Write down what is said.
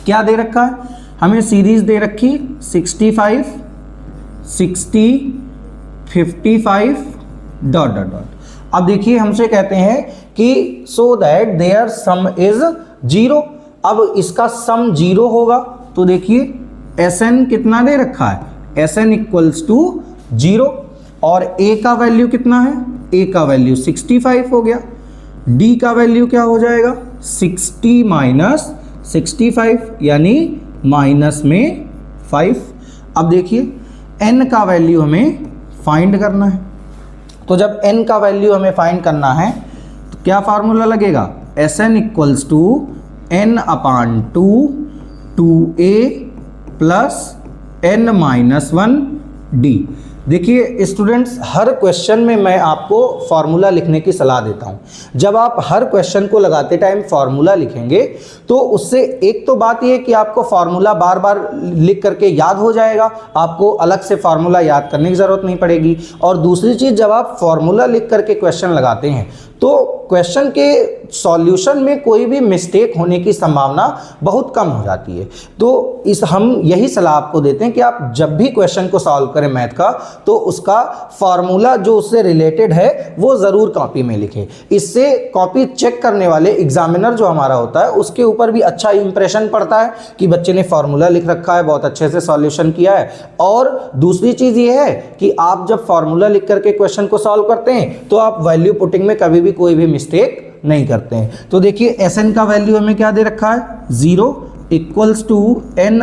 क्या दे रखा है हमें, सीरीज दे रखी 65, 60, 55 डॉट डॉट डॉट। अब देखिए हमसे कहते हैं कि so that there sum is 0। अब इसका सम 0 होगा तो देखिए Sn कितना दे रखा है, Sn इक्वल्स टू 0 और A का वैल्यू कितना है, A का वैल्यू 65 हो गया, D का वैल्यू क्या हो जाएगा 60 माइनस 65 यानी माइनस में 5। अब देखिए n का वैल्यू हमें फाइंड करना है, तो जब n का वैल्यू हमें फाइंड करना है तो क्या फार्मूला लगेगा, Sn equals to n upon 2a plus n minus 1 d। देखिए स्टूडेंट्स, हर क्वेश्चन में मैं आपको फार्मूला लिखने की सलाह देता हूं। जब आप हर क्वेश्चन को लगाते टाइम फार्मूला लिखेंगे तो उससे एक तो बात यह है कि आपको फार्मूला बार बार लिख करके याद हो जाएगा, आपको अलग से फार्मूला याद करने की ज़रूरत नहीं पड़ेगी। और दूसरी चीज़, जब आप फार्मूला लिख करके क्वेश्चन लगाते हैं तो क्वेश्चन के सॉल्यूशन में कोई भी मिस्टेक होने की संभावना बहुत कम हो जाती है। तो हम यही सलाह आपको देते हैं कि आप जब भी क्वेश्चन को सॉल्व करें मैथ का तो उसका फार्मूला जो उससे रिलेटेड है वो ज़रूर कॉपी में लिखें। इससे कॉपी चेक करने वाले एग्जामिनर जो हमारा होता है उसके ऊपर भी अच्छा इंप्रेशन पड़ता है कि बच्चे ने फार्मूला लिख रखा है, बहुत अच्छे से सॉल्यूशन किया है। और दूसरी चीज़ ये है कि आप जब फार्मूला लिख करके क्वेश्चन को सॉल्व करते हैं तो आप वैल्यू पुटिंग में कभी भी कोई भी मिस्टेक नहीं करते हैं। तो देखिए Sn का वैल्यू हमें क्या दे रखा है 0 इक्वल्स टू n